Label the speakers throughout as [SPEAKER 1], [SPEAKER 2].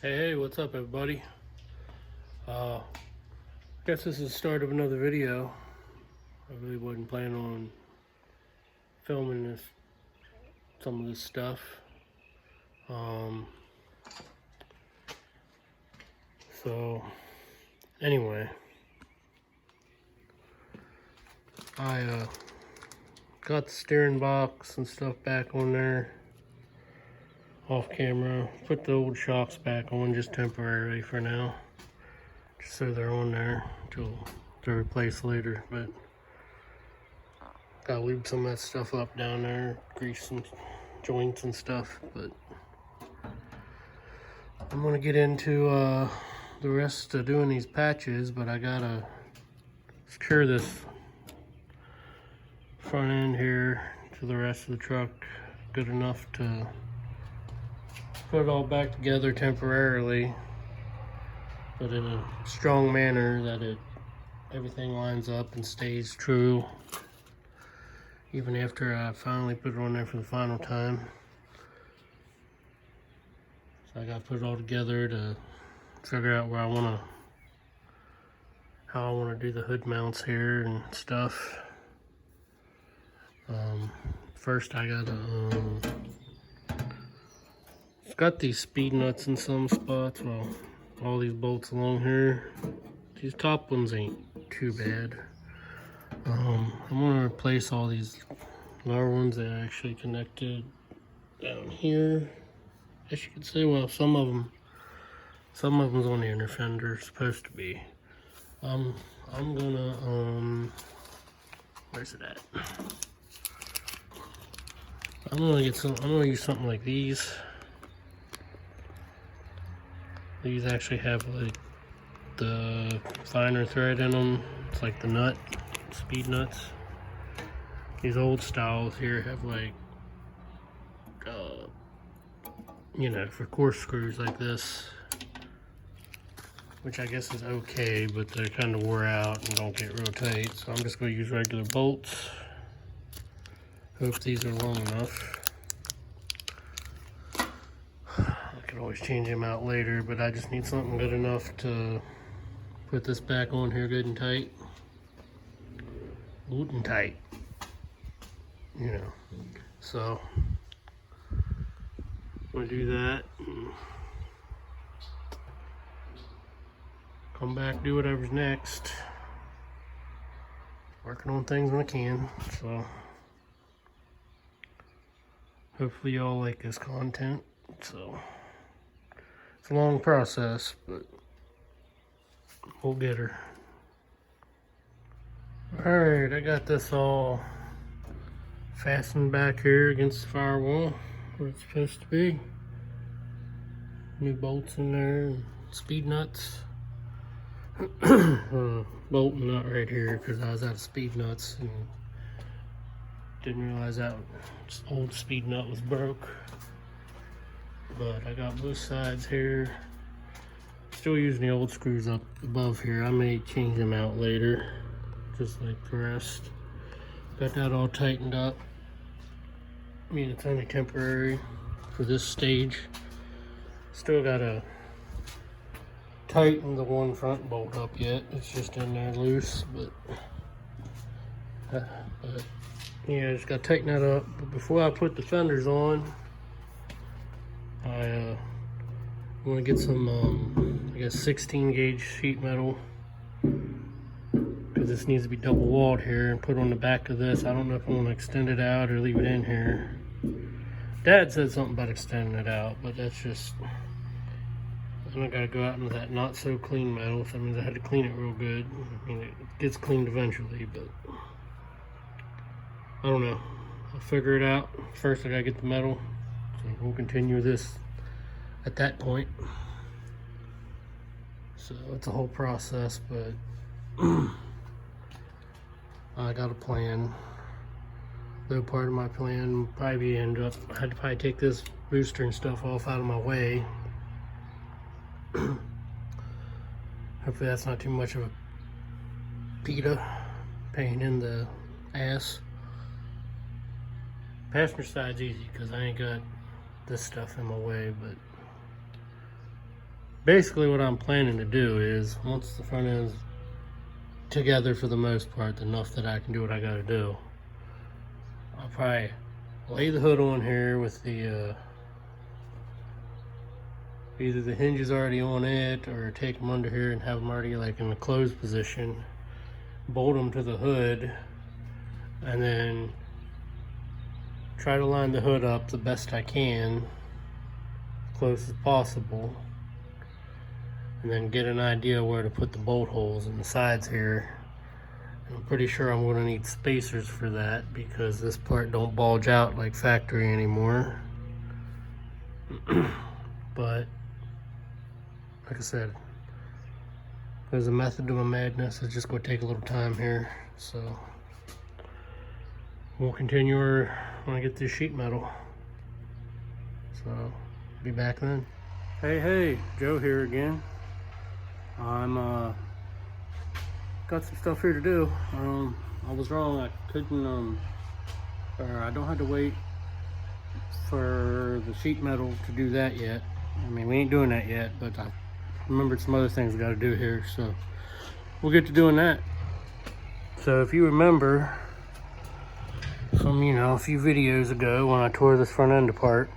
[SPEAKER 1] Hey, what's up, everybody? I guess this is the start of another video. I really wasn't planning on filming some of this stuff. So, anyway, I got the steering box and stuff back on there off camera. Put the old shocks back on just temporarily for now, just so they're on there until they're replaced later. But gotta lube some of that stuff up down there, grease some joints and stuff. But I'm gonna get into the rest of doing these patches, but I gotta secure this front end here to the rest of the truck good enough to put it all back together temporarily, but in a strong manner that everything lines up and stays true even after I finally put it on there for the final time. So I gotta put it all together to figure out how I wanna do the hood mounts here and stuff. First I gotta it's got these speed nuts in some spots. Well, all these bolts along here. These top ones ain't too bad. I'm gonna replace all these lower ones that I actually connected down here. As you can see, well, some of them's on the inner fender, supposed to be. I'm gonna where's it at? I'm gonna use something like these. These actually have like the finer thread in them. It's like the nut, speed nuts. These old styles here have like, you know, for coarse screws like this, which I guess is okay, but they're kind of wore out and don't get real tight. So I'm just going to use regular bolts. Hope these are long enough. I could always change them out later, but I just need something good enough to put this back on here good and tight. Good and tight. You know. So I'm going to do that. And come back, do whatever's next. Working on things when I can. So hopefully y'all like this content. So it's a long process, but we'll get her. Alright, I got this all fastened back here against the firewall where it's supposed to be. New bolts in there, and speed nuts. Bolt and nut right here because I was out of speed nuts and didn't realize that old speed nut was broke. But I got both sides here. Still using the old screws up above here. I may change them out later, just like the rest. Got that all tightened up. I mean, it's only temporary for this stage. Still gotta tighten the one front bolt up yet. It's just in there loose, but yeah, just gotta tighten that up. But before I put the fenders on, I want to get some, I guess 16 gauge sheet metal, because this needs to be double walled here and put on the back of this. I don't know if I want to extend it out or leave it in here. Dad said something about extending it out, but that's just, then I gotta go out into that not so clean metal, so that means I had to clean it real good. I mean, it gets cleaned eventually, but I don't know. I'll figure it out. First I gotta get the metal, so we'll continue this at that point. So it's a whole process, but I got a plan. Though part of my plan would probably end up, I had to probably take this booster and stuff off out of my way. Hopefully that's not too much of a PETA pain in the ass. Passenger side's easy because I ain't got this stuff in my way, but basically what I'm planning to do is, once the front end's together for the most part, enough that I can do what I gotta do, I'll probably lay the hood on here with the either the hinges already on it, or take them under here and have them already like in the closed position, bolt them to the hood, and then try to line the hood up the best I can, as close as possible, and then get an idea where to put the bolt holes in the sides here. I'm pretty sure I'm going to need spacers for that, because this part don't bulge out like factory anymore. But like I said, there's a method to my madness. It's just going to take a little time here, so we'll continue when I get this sheet metal. So be back then. Hey, Joe here again. I'm got some stuff here to do. I was wrong. I couldn't or I don't have to wait for the sheet metal to do that yet. I mean, we ain't doing that yet, but I remembered some other things I got to do here, so we'll get to doing that. So if you remember from, a few videos ago when I tore this front end apart.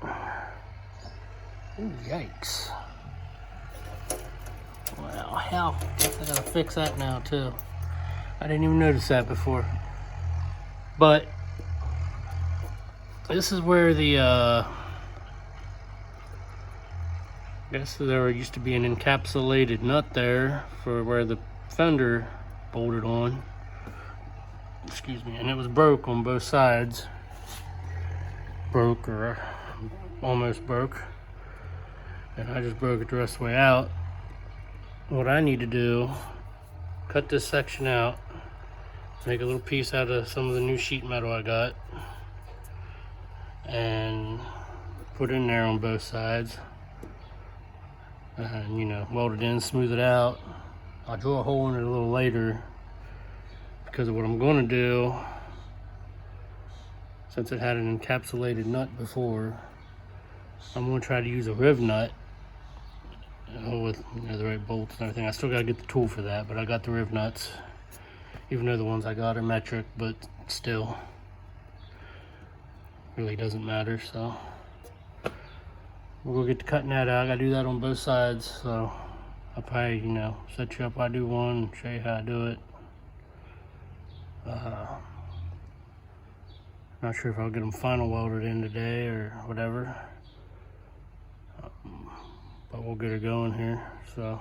[SPEAKER 1] Ooh, yikes. Well, hell, I gotta fix that now too. I didn't even notice that before. But this is where the I guess there used to be an encapsulated nut there for where the fender bolted on. Excuse me, and it was broke on both sides. Broke, or almost broke. And I just broke it the rest of the way out. What I need to do, cut this section out, make a little piece out of some of the new sheet metal I got, and put it in there on both sides. And weld it in, smooth it out. I'll drill a hole in it a little later, because of what I'm going to do. Since it had an encapsulated nut before, I'm going to try to use a riv nut with the right bolts and everything. I still got to get the tool for that, but I got the riv nuts, even though the ones I got are metric, but still really doesn't matter. So we'll go get to cutting that out. I gotta do that on both sides, so I'll probably set you up. I do one, show you how I do it. Not sure if I'll get them final welded in today or whatever, but we'll get her going here. So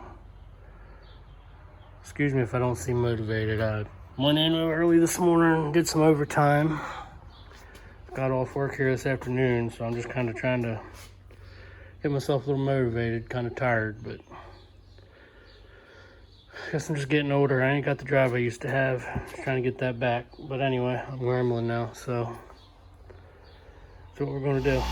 [SPEAKER 1] excuse me if I don't seem motivated. I went in early this morning, did some overtime, got off work here this afternoon, so I'm just kind of trying to get myself a little motivated. Kind of tired, but I guess I'm just getting older. I ain't got the drive I used to have. Just trying to get that back. But anyway, I'm rambling now, so that's what we're going to do.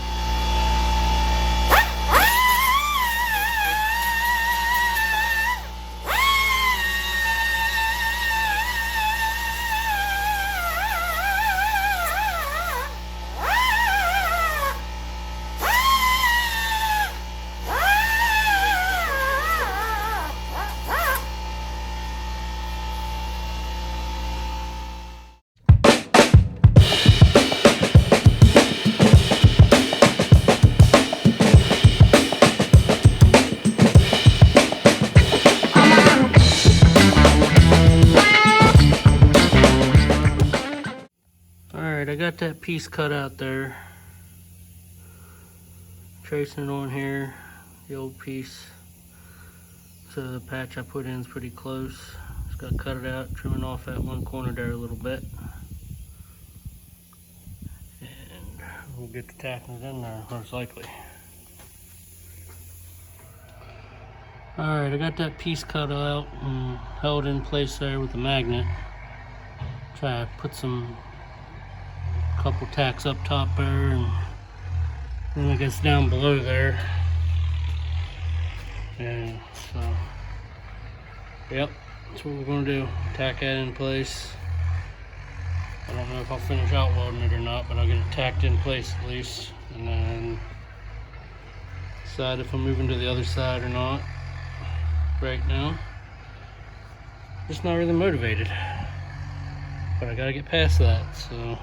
[SPEAKER 1] Alright, I got that piece cut out there. Tracing it on here, the old piece. So the patch I put in is pretty close. Just got to cut it out, trimming off that one corner there a little bit. And we'll get to tacking it in there, most likely. Alright, I got that piece cut out and held in place there with a magnet. Try to put some couple tacks up top there, and then I guess down below there. And so, yep, that's what we're going to do. Tack that in place. I don't know if I'll finish out welding it or not, but I'll get it tacked in place at least, and then decide if I'm moving to the other side or not. right now. Just not really motivated. But I gotta get past that, so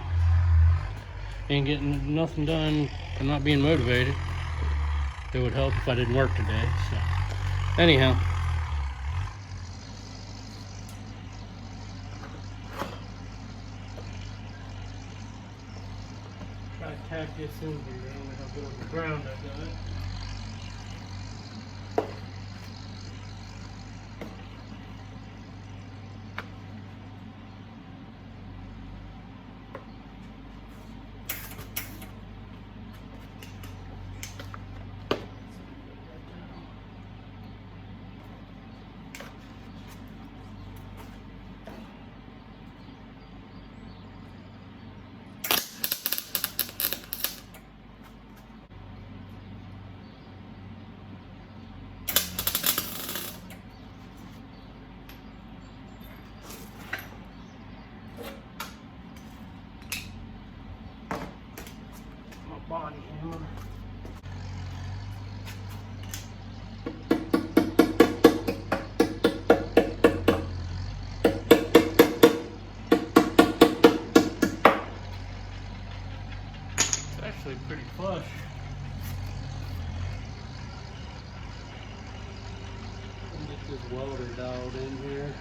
[SPEAKER 1] ain't getting nothing done for not being motivated. It would help if I didn't work today, so anyhow. Try to tack this in here, I don't know how good of the ground I got. Body hammer. It's actually pretty flush. Get this welder dialed in here.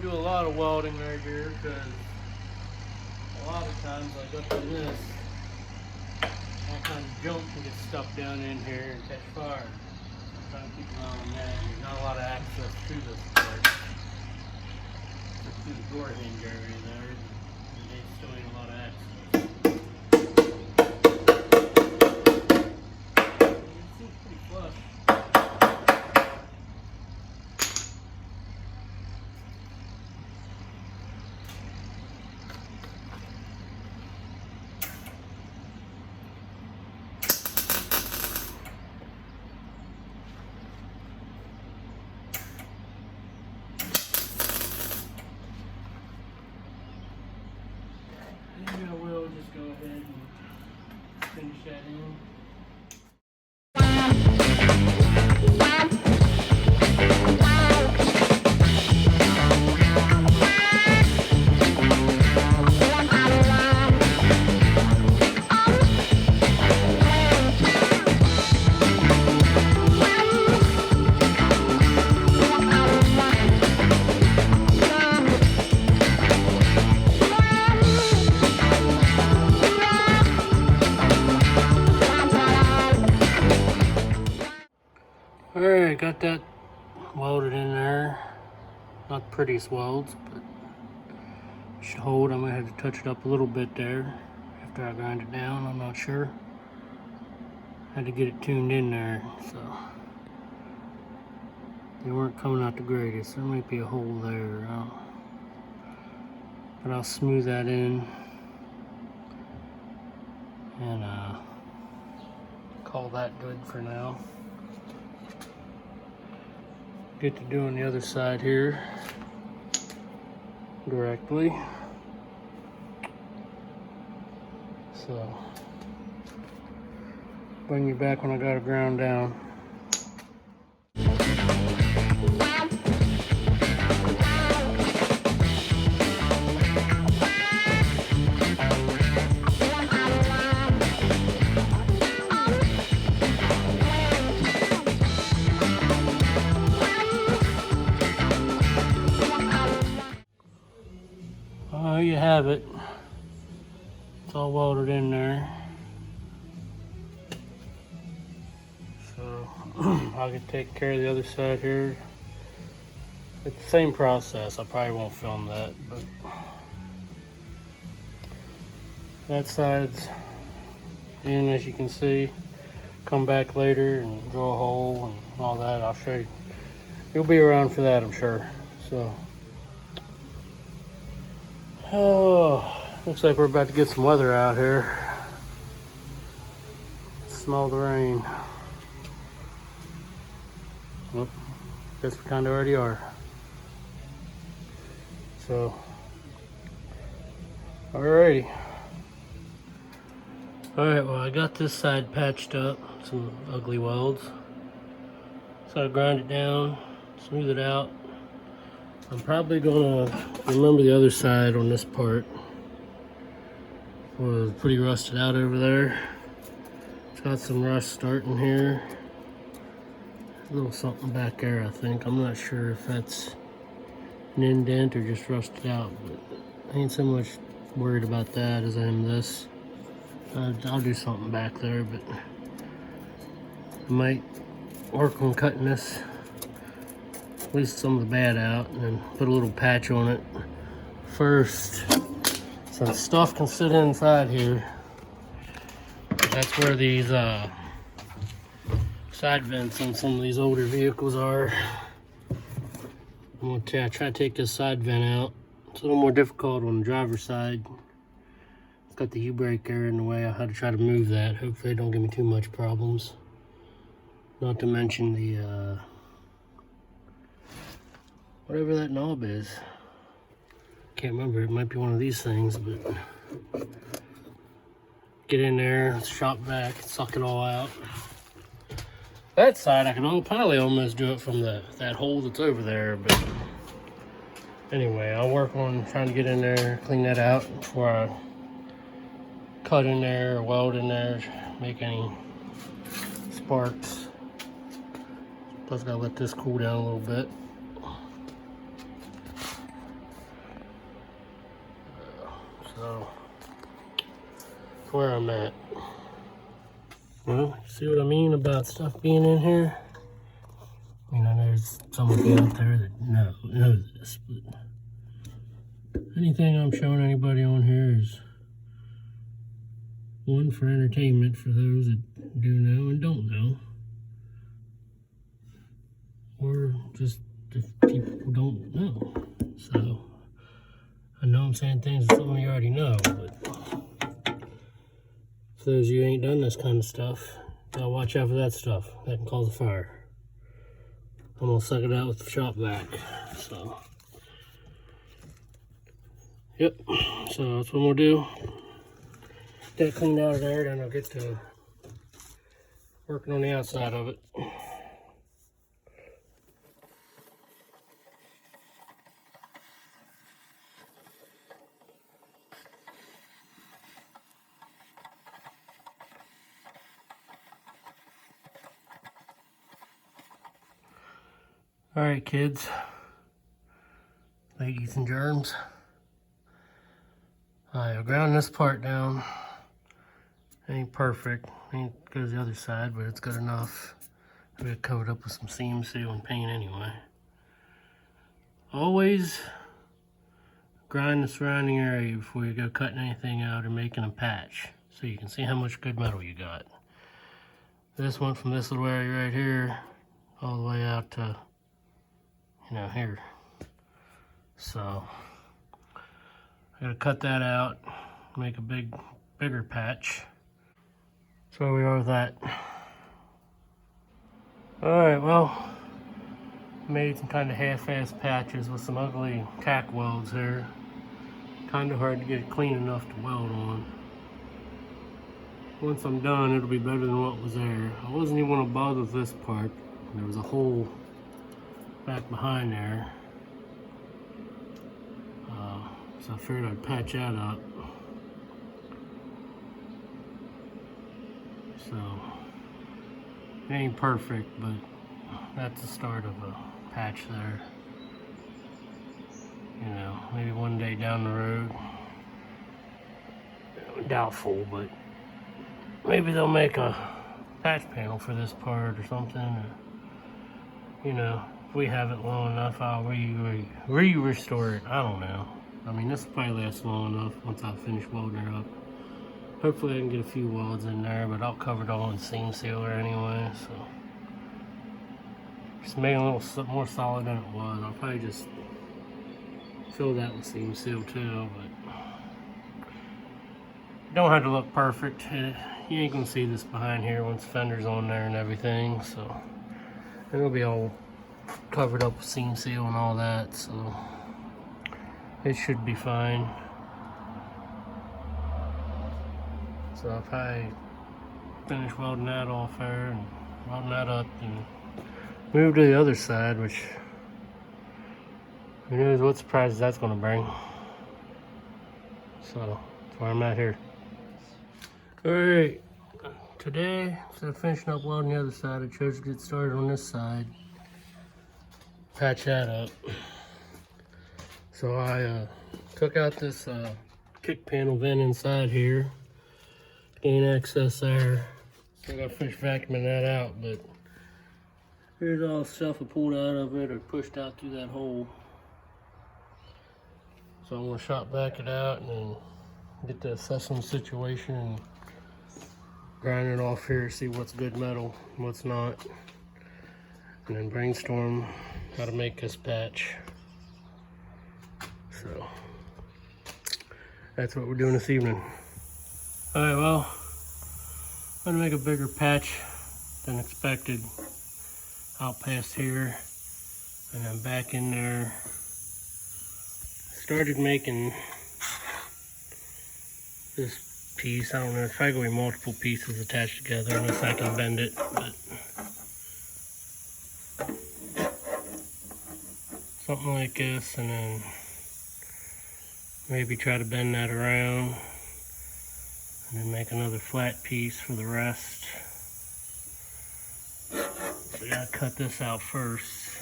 [SPEAKER 1] Do a lot of welding right here because a lot of times like up in this, all kinds of junk can get stuck down in here and catch fire. I'm trying to keep an eye on that. There's not a lot of access to this part. Just through the door hinge area there, and there still ain't a lot of access. It seems pretty flush. Maybe I will just go ahead and finish that in. Alright, got that welded in there. Not the prettiest welds, but it should hold. I might have to touch it up a little bit there after I grind it down. I'm not sure. Had to get it tuned in there, so they weren't coming out the greatest. There might be a hole there, but I'll smooth that in and call that good for now. Get to doing the other side here directly. So bring you back when I got it ground down. There you have it. It's all welded in there. I can take care of the other side here. It's the same process. I probably won't film that, but that side's in, as you can see. Come back later and drill a hole and all that. I'll show you. You'll be around for that, I'm sure. So, oh, looks like we're about to get some weather out here. Smell the rain. Well, guess we kind of already are. So, alrighty. Alright, well, I got this side patched up, some ugly welds. So I grind it down, smooth it out. I'm probably gonna remember the other side on this part. Was pretty rusted out over there. It's got some rust starting here. A little something back there, I think. I'm not sure if that's an indent or just rusted out, but I ain't so much worried about that as I am this. I'll do something back there, but I might work on cutting this, at least some of the bad out, and then put a little patch on it first. So stuff can sit inside here. That's where these side vents on some of these older vehicles are. I'm gonna try to take this side vent out. It's a little more difficult on the driver's side. It's got the U-brake there in the way. I had to try to move that. Hopefully it don't give me too much problems. Not to mention the whatever that knob is. Can't remember. It might be one of these things, but get in there, shop vac, suck it all out. That side I can probably almost do it from that hole that's over there, but anyway, I'll work on trying to get in there, clean that out before I cut in there or weld in there, make any sparks. Plus gotta let this cool down a little bit. So that's where I'm at. Well, see what I mean about stuff being in here? I mean, I know there's somebody out there that knows this, but anything I'm showing anybody on here is one for entertainment for those that do know and don't know. Or just if people don't know. So, I know I'm saying things that some of you already know, but for those of you who ain't done this kind of stuff, gotta watch out for that stuff. That can cause a fire. I'm gonna suck it out with the shop vac. So, yep. So that's what I'm gonna do. Get it cleaned out of there, then I'll get to working on the outside of it. Alright, kids, ladies and germs, I'll ground this part down. Ain't perfect, ain't good as the other side, but it's good enough. I'm gonna cover it up with some seam seal and paint anyway. Always grind the surrounding area before you go cutting anything out or making a patch, so you can see how much good metal you got. This went from this little area right here all the way out to here. So I gotta cut that out, make a bigger patch. That's where we are with that. Alright, well, made some kind of half-ass patches with some ugly tack welds here. Kind of hard to get it clean enough to weld on. Once I'm done, it'll be better than what was there. I wasn't even gonna bother with this part. There was a hole back behind there, so I figured I'd patch that up. So it ain't perfect, but that's the start of a patch there. Maybe one day down the road, doubtful, but maybe they'll make a patch panel for this part or something. Or, you know, if we have it long enough, I'll restore it. I don't know. I mean, this will probably last long enough once I finish welding it up. Hopefully I can get a few welds in there, but I'll cover it all in seam sealer anyway, so. Just make it a little more solid than it was. I'll probably just fill that with seam seal too, but don't have to look perfect. You ain't gonna see this behind here once the fender's on there and everything, so it'll be all covered up with seam seal and all that, so it should be fine. So I'll probably finish welding that off there and welding that up and move to the other side, which who knows what surprises that's going to bring. So that's where I'm at here. Alright, today instead of finishing up welding the other side, I chose to get started on this side, patch that up. So I took out this kick panel vent inside here, gain access there. So I gotta finish vacuuming that out, but here's all the stuff I pulled out of it or pushed out through that hole. So I'm gonna shop back it out and then get the assessing the situation and grind it off here, see what's good metal, what's not, and then brainstorm how to make this patch. So that's what we're doing this evening. Alright, well, I'm gonna make a bigger patch than expected out past here, and then back in there. Started making this piece. I don't know, it's probably gonna be multiple pieces attached together unless I can bend it, but something like this, and then maybe try to bend that around and then make another flat piece for the rest. So I gotta cut this out first,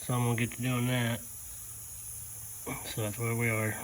[SPEAKER 1] so I'm gonna get to doing that. So that's where we are.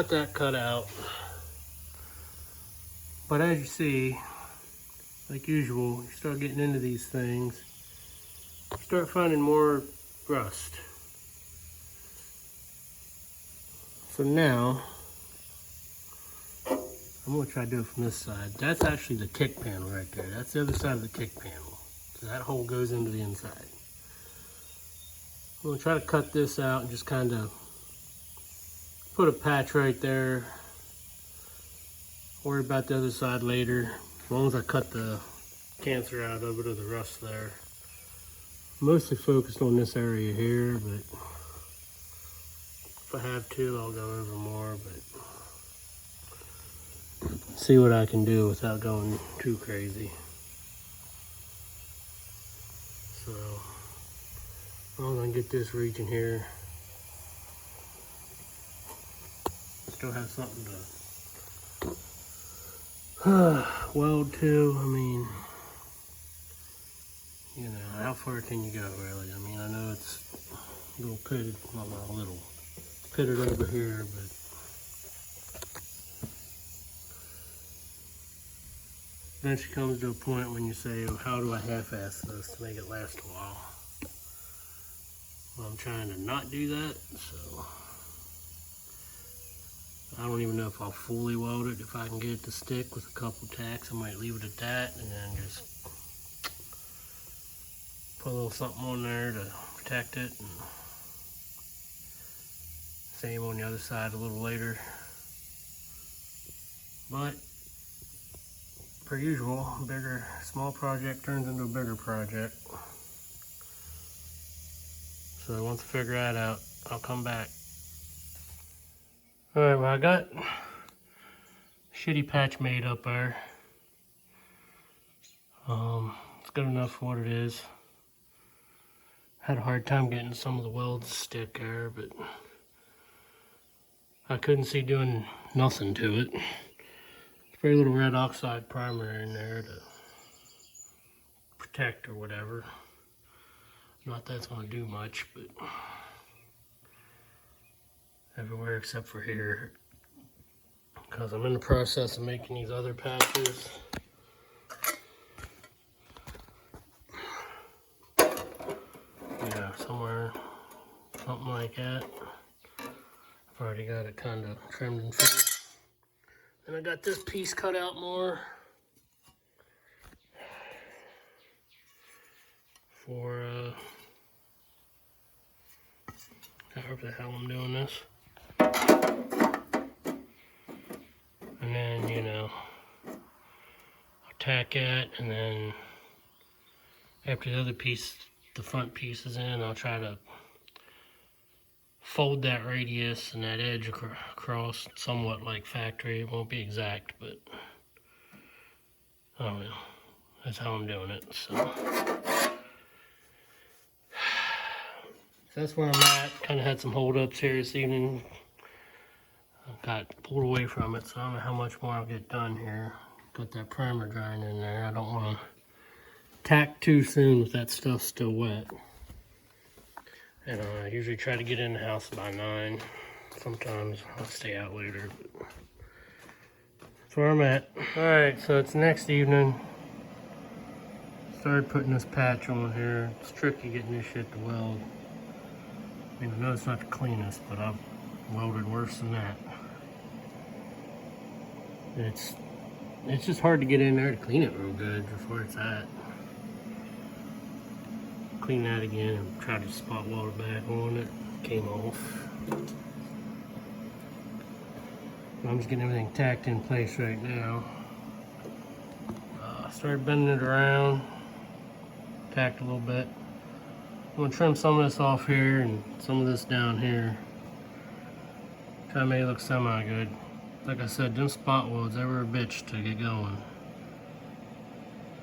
[SPEAKER 1] That cut out, but as you see, like usual, you start getting into these things, you start finding more rust. So now I'm going to try to do it from this side. That's actually the kick panel right there. That's the other side of the kick panel, so that hole goes into the inside. I'm going to try to cut this out and just kind of put a patch right there. Worry about the other side later, as long as I cut the cancer out of it or the rust there. Mostly focused on this area here, but if I have to, I'll go over more, but see what I can do without going too crazy. So I'm gonna get this region here. Still have something to weld to. I mean, you know, how far can you go really? I mean, I know it's a little pitted, well, not a little pitted over here, but eventually comes to a point when you say, well, how do I half-ass this to make it last a while? Well, I'm trying to not do that, so I don't even know if I'll fully weld it. If I can get it to stick with a couple tacks, I might leave it at that and then just put a little something on there to protect it. And same on the other side a little later. But per usual, small project turns into a bigger project. So once I figure that out, I'll come back. Alright, well I got a shitty patch made up there. It's good enough for what it is. Had a hard time getting some of the welds to stick there, but I couldn't see doing nothing to it. Very little red oxide primer in there to protect or whatever. Not that it's going to do much, but everywhere except for here, because I'm in the process of making these other patches. Yeah, somewhere, something like that. I've already got it kind of trimmed and fitted. And I got this piece cut out more for however the hell I'm doing this. And then, you know, I'll tack it, and then after the other piece, the front piece is in, I'll try to fold that radius and that edge across somewhat like factory. It won't be exact, but I don't know. That's how I'm doing it. So that's where I'm at. Kind of had some holdups here this evening. I got pulled away from it, so I don't know how much more I'll get done here. Got that primer drying in there. I don't want to tack too soon with that stuff still wet. And I usually try to get in the house by 9. Sometimes I'll stay out later. But that's where I'm at. Alright, so it's next evening. Started putting this patch on here. It's tricky getting this shit to weld. I mean, I know it's not the cleanest, but I've welded worse than that. It's just hard to get in there to clean it real good before it's at. Clean that again and try to spot weld it back on it. Came off. I'm just getting everything tacked in place right now. Started bending it around. Tacked a little bit. I'm going to trim some of this off here and some of this down here. Try to make it look semi-good. Like I said, them spot welds, they were a bitch to get going.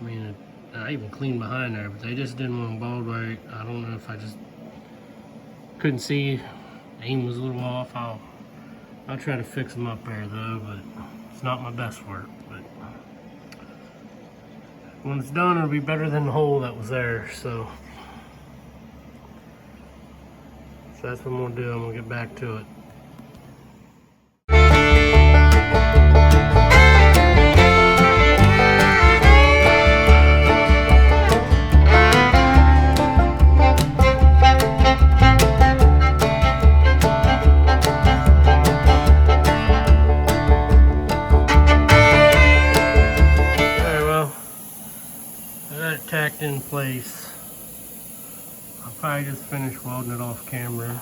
[SPEAKER 1] I mean, I even cleaned behind there, but they just didn't want to weld right. I don't know if I just couldn't see. Aim was a little off. I'll try to fix them up there though, but it's not my best work. But when it's done, it'll be better than the hole that was there. So that's what I'm gonna do. I'm gonna get back to it. Tacked in place. I'll probably just finish welding it off camera,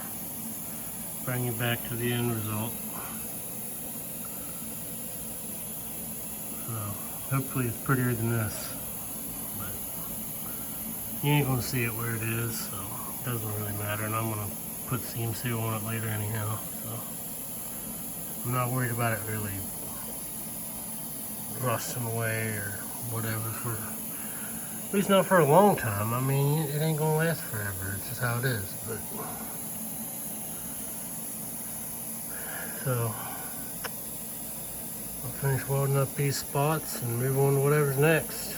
[SPEAKER 1] bring you back to the end result. So hopefully it's prettier than this, but you ain't gonna see it where it is, so it doesn't really matter. And I'm gonna put seam seal on it later anyhow, so I'm not worried about it really rusting away or whatever for. At least not for a long time. I mean, it ain't gonna last forever. It's just how it is. But so I'll finish welding up these spots and move on to whatever's next.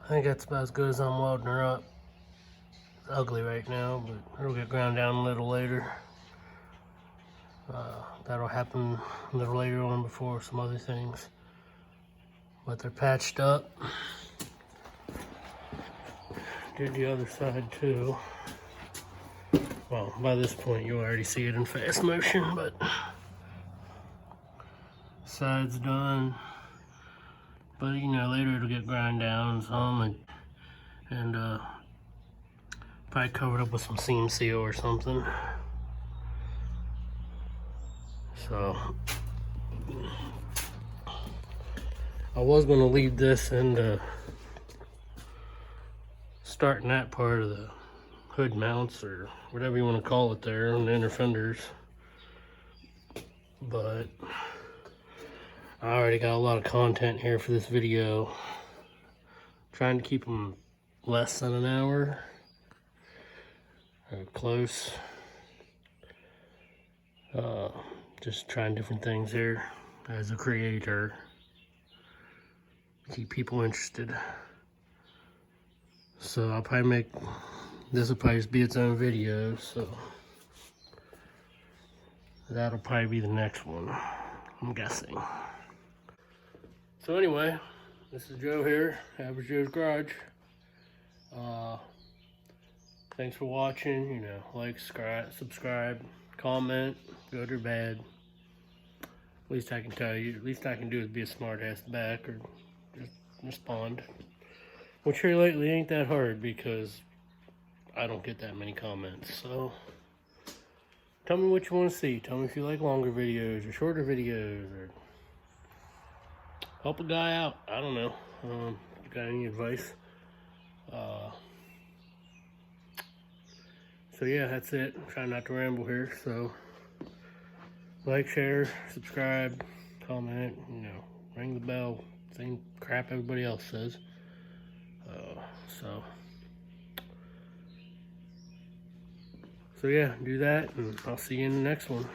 [SPEAKER 1] I think that's about as good as I'm welding her up. It's ugly right now, but it'll get ground down a little later. That'll happen a little later on before some other things. But they're patched up. Did the other side too. Well, by this point you'll already see it in fast motion, but side's done. But you know, later it'll get ground down some and probably covered up with some seam seal or something. So I was gonna leave this and starting that part of the hood mounts or whatever you want to call it there on the inner fenders, but I already got a lot of content here for this video. Trying to keep them less than an hour or close. Just trying different things here as a creator, keep people interested. So I'll probably make this will probably just be its own video, so that'll probably be the next one, I'm guessing. So anyway, this is Joe here, Average Joe's Garage. Thanks for watching. You know, like, subscribe, comment, good or bad. Least I can tell you, least I can do is be a smart ass back or just respond. Which here lately ain't that hard because I don't get that many comments. So tell me what you want to see. Tell me if you like longer videos or shorter videos, or help a guy out. I don't know. If you got any advice? So yeah, that's it. I'm trying not to ramble here. So like, share, subscribe, comment, you know, ring the bell, same crap everybody else says. So yeah, do that, and I'll see you in the next one.